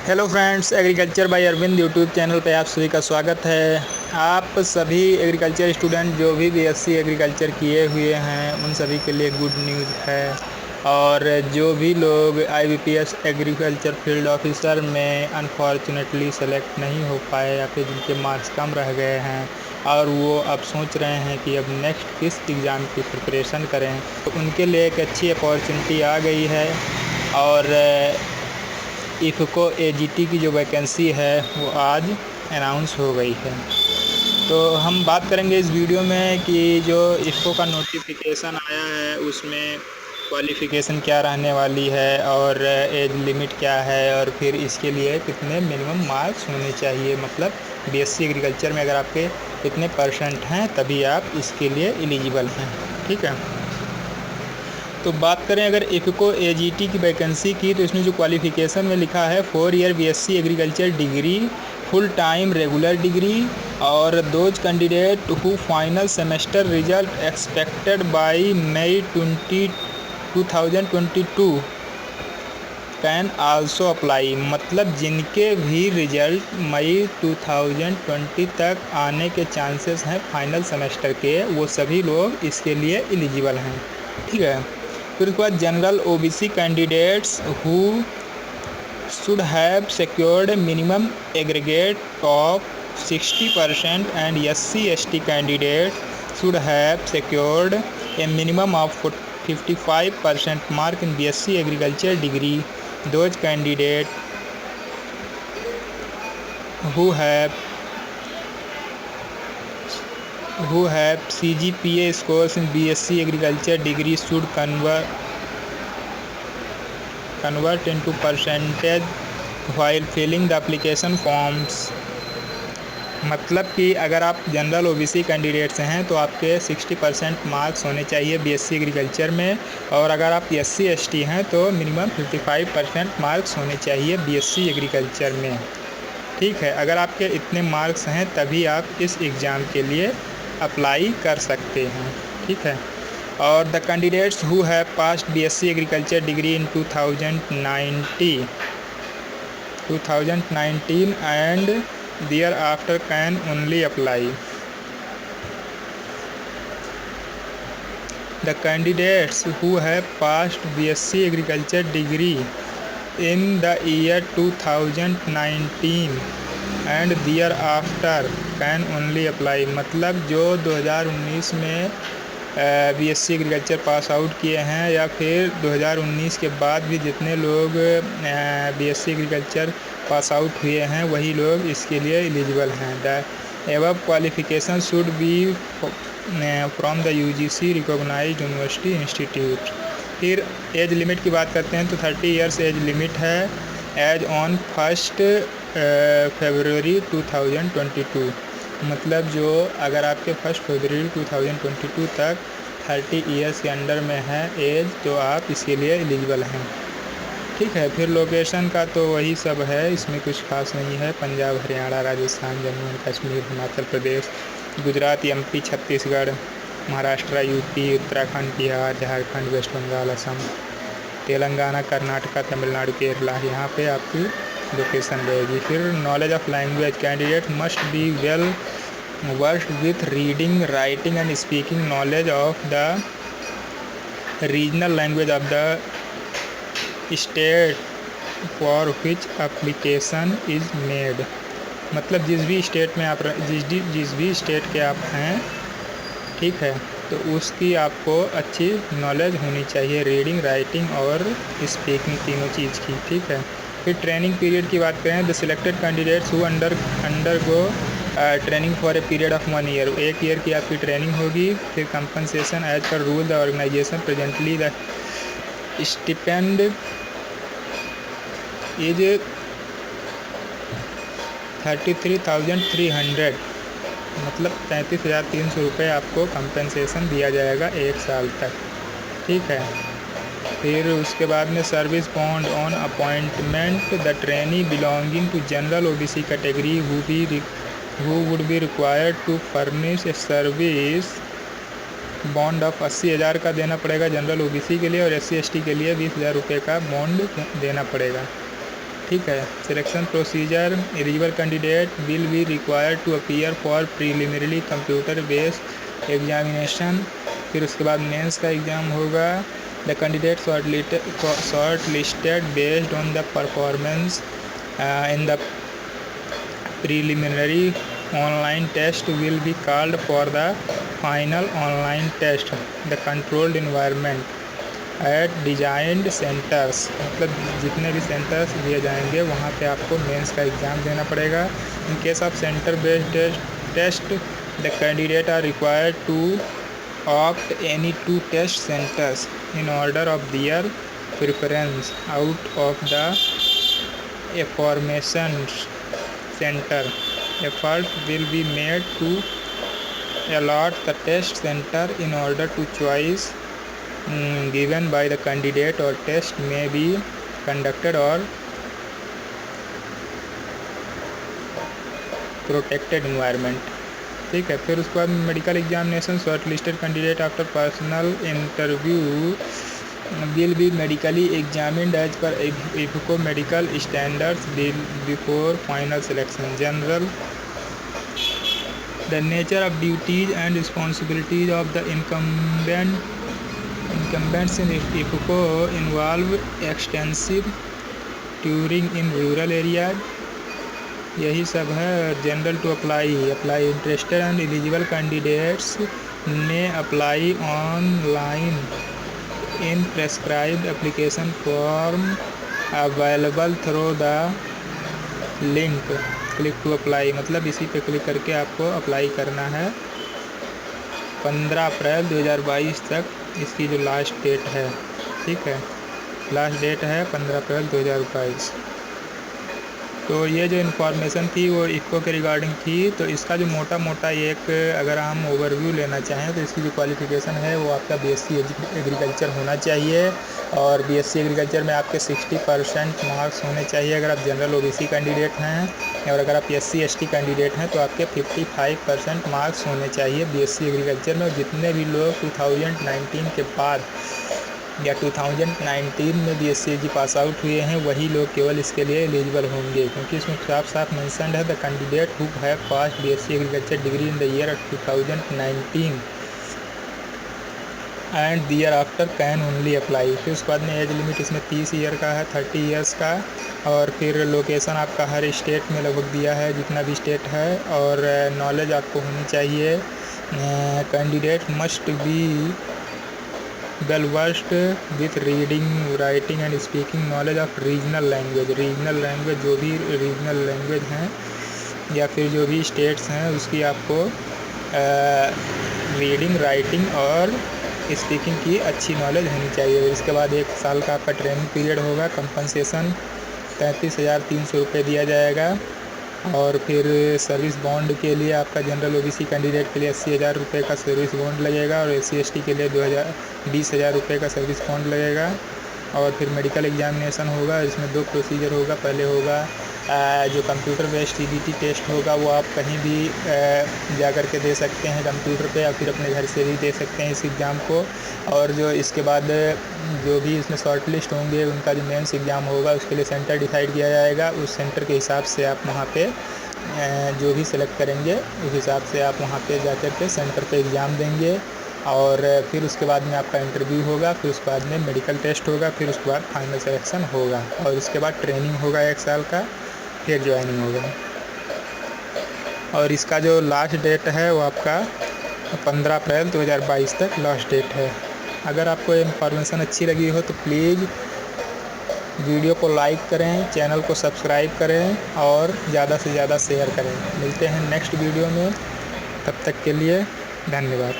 Hello friends, agriculture by Arvind YouTube channel पे आप सभी का स्वागत है। आप सभी एग्रीकल्चर स्टूडेंट जो भी बीएससी एग्रीकल्चर किए हुए हैं उन सभी के लिए गुड न्यूज़ है। और जो भी लोग आईबीपीएस एग्रीकल्चर फील्ड ऑफिसर में अनफॉर्चुनेटली सेलेक्ट नहीं हो पाए या फिर जिनके मार्क्स कम रह गए हैं और वो अब सोच रहे हैं कि अब नेक्स्ट किस एग्ज़ाम की प्रिपरेशन करें, तो उनके लिए एक अच्छी अपॉर्चुनिटी आ गई है। और इफ़को एजीटी की जो वैकेंसी है वो आज अनाउंस हो गई है। तो हम बात करेंगे इस वीडियो में कि जो इफ़को का नोटिफिकेशन आया है उसमें क्वालिफ़िकेशन क्या रहने वाली है और एज लिमिट क्या है और फिर इसके लिए कितने मिनिमम मार्क्स होने चाहिए। मतलब बीएससी एग्रीकल्चर में अगर आपके कितने परसेंट हैं तभी आप इसके लिए एलिजिबल हैं। ठीक है, तो बात करें अगर इफ़को एजीटी की वैकेंसी की, तो इसमें जो क्वालिफ़िकेशन में लिखा है 4 year BSc agriculture degree, full time regular degree, और those candidate who final semester result expected by May 2022 can also apply. मतलब जिनके भी रिजल्ट मई 2020 तक आने के चांसेस हैं फाइनल सेमेस्टर के, वो सभी लोग इसके लिए एलिजिबल हैं। ठीक है, फिर उसके बाद general OBC candidates who should have secured minimum aggregate of 60% and SC ST candidate should have secured A minimum of 55% mark in BSc agriculture degree. Those candidate who have CGPA scores in BSc agriculture degree should convert into percentage while filling the application forms। मतलब कि अगर आप general OBC candidates हैं तो आपके 60% marks होने चाहिए BSc agriculture में, और अगर आप एससी एसटी हैं तो मिनिमम 55% मार्क्स होने चाहिए बीएससी एग्रीकल्चर में। ठीक है, अगर आपके इतने मार्क्स हैं तभी आप इस एग्ज़ाम के लिए अप्लाई कर सकते हैं। ठीक है, और the candidates who have passed BSc agriculture degree in 2019 and thereafter can only apply. The candidates who have passed BSc agriculture degree in the year 2019 and thereafter can only apply। मतलब जो 2019 में BSc agriculture pass out किए हैं या फिर 2019 के बाद भी जितने लोग बीएससी एग्रीकल्चर पास आउट हुए हैं वही लोग इसके लिए एलिजिबल हैं। The above qualification should be from the UGC recognised university institute. फिर एज लिमिट की बात करते हैं तो 30 इयर्स एज लिमिट है एज ऑन 1 फरवरी 2022। मतलब जो अगर आपके 1 फरवरी 2022 तक 30 इयर्स के अंडर में है एज, तो आप इसके लिए एलिजिबल हैं। ठीक है, फिर लोकेशन का तो वही सब है, इसमें कुछ खास नहीं है। Punjab, Haryana, Rajasthan, Jammu and Kashmir, Himachal Pradesh, Gujarat, MP, Chhattisgarh, Maharashtra, UP, Uttarakhand, Bihar, Jharkhand, west Bengal, Assam, Telangana, Karnataka, Tamil Nadu, Kerala, यहाँ पे आपकी लोकेशन रहेगी। फिर knowledge of language, candidate must be well versed with reading, writing and speaking knowledge of the regional language of the state for which application is made. मतलब जिस भी state में आप जिस भी स्टेट के आप हैं, ठीक है, तो उसकी आपको अच्छी नॉलेज होनी चाहिए, रीडिंग, राइटिंग और स्पीकिंग, तीनों चीज़ की। ठीक है, फिर ट्रेनिंग पीरियड की बात करें, the selected candidates who undergo training for a period of 1 year. 1 year की आपकी ट्रेनिंग होगी। फिर compensation as per rule the organisation presently the stipend is 33,300। मतलब 33,300 रुपये आपको कंपनसेशन दिया जाएगा 1 साल तक। ठीक है, फिर उसके बाद में service bond on appointment, the trainee belonging to general OBC category who would be required to furnish a service bond of 80,000 का देना पड़ेगा जनरल ओबीसी के लिए, और SC ST के लिए 20,000 रुपये का बॉन्ड देना पड़ेगा। ठीक है। Selection procedure, eligible candidate will be required to appear for preliminary computer based examination. फिर उसके बाद मेंस का एग्ज़ाम होगा। The candidate shortlisted based on the performance in the preliminary online test will be called for the final online test the controlled environment at designed centers। मतलब जितने भी centres दिए जाएंगे वहाँ पे आपको मेंस का एग्ज़ाम देना पड़ेगा। In case of centre based test the candidate are required to opt any two test centers in order of their preference out of the aforementioned center। Effort will be made to allot the test center in order to choice given by the candidate or test may be conducted or protected environment। ठीक है। फिर उसके बाद medical examination, short listed candidate after personal interview will be medically examined as per IFCO medical standards before final selection। General, the nature of duties and responsibilities of the incumbents in IFCO involve extensive touring in rural areas। यही सब है। General to apply interested and eligible candidates ने apply online in prescribed application form available through the link click to apply। मतलब इसी पे click करके आपको apply करना है। 15 अप्रैल 2022 तक इसकी जो लास्ट डेट है, ठीक है, लास्ट डेट है 15 अप्रैल 2022। तो ये जो इन्फॉर्मेशन थी वो इफ़को के रिगार्डिंग थी। तो इसका जो मोटा मोटा एक अगर हम ओवरव्यू लेना चाहें तो इसकी जो क्वालिफ़िकेशन है वो आपका बीएससी एग्रीकल्चर होना चाहिए और बीएससी एग्रीकल्चर में आपके 60% मार्क्स होने चाहिए अगर आप जनरल ओबीसी कैंडिडेट हैं, और अगर आप एससी एसटी कैंडिडेट हैं तो आपके 55% मार्क्स होने चाहिए बीएससी एग्रीकल्चर में। और जितने भी लोग 2019 के बाद या 2019 में बीएससी पास आउट हुए हैं वही लोग केवल इसके लिए एलिजिबल होंगे, क्योंकि इसमें साफ साफ मेंशन्ड है the candidate who have passed BSc agriculture degree in the year 2019 and the year after can only apply. फिर उसके बाद में एज लिमिट इसमें 30 ईयर का है, 30 ईयर्स का। और फिर लोकेशन आपका हर स्टेट में लगभग दिया है जितना भी स्टेट है। और नॉलेज आपको होनी चाहिए। Candidate must be well versed with reading writing and speaking knowledge of regional language. Regional language जो भी रीजनल लैंग्वेज हैं या फिर जो भी स्टेट्स हैं उसकी आपको रीडिंग राइटिंग और स्पीकिंग की अच्छी नॉलेज होनी चाहिए। इसके बाद 1 साल का आपका ट्रेनिंग पीरियड होगा। कंपनसेशन 33,300 रुपये दिया जाएगा। और फिर सर्विस बॉन्ड के लिए आपका जनरल ओबीसी कैंडिडेट के लिए 80,000 रुपये का सर्विस बॉन्ड लगेगा और एससी एसटी के लिए 20,000 रुपये का सर्विस बॉन्ड लगेगा। और फिर मेडिकल एग्जामिनेशन होगा, इसमें 2 प्रोसीजर होगा। पहले होगा जो कंप्यूटर बेस्ड सीबीटी टेस्ट होगा वो आप कहीं भी जा कर के दे सकते हैं कंप्यूटर पे, या फिर अपने घर से भी दे सकते हैं इस एग्ज़ाम को। और जो इसके बाद जो भी इसमें शॉर्ट लिस्ट होंगे उनका जो मेंस एग्ज़ाम होगा उसके लिए सेंटर डिसाइड किया जाएगा। उस सेंटर के हिसाब से आप वहाँ पे जो भी सिलेक्ट करेंगे उस हिसाब से आप वहाँ पे जा कर के सेंटर पे एग्ज़ाम देंगे। और फिर उसके बाद में आपका इंटरव्यू होगा, फिर उसके बाद में मेडिकल टेस्ट होगा, फिर उसके बाद फाइनल सिलेक्शन होगा और उसके बाद ट्रेनिंग होगा 1 साल का, फिर ज्वाइनिंग होगा। और इसका जो लास्ट डेट है वो आपका 15 अप्रैल 2022 तक लास्ट डेट है। अगर आपको इन्फॉर्मेशन अच्छी लगी हो तो प्लीज़ वीडियो को लाइक करें, चैनल को सब्सक्राइब करें और ज़्यादा से ज़्यादा शेयर करें। मिलते हैं नेक्स्ट वीडियो में, तब तक के लिए धन्यवाद।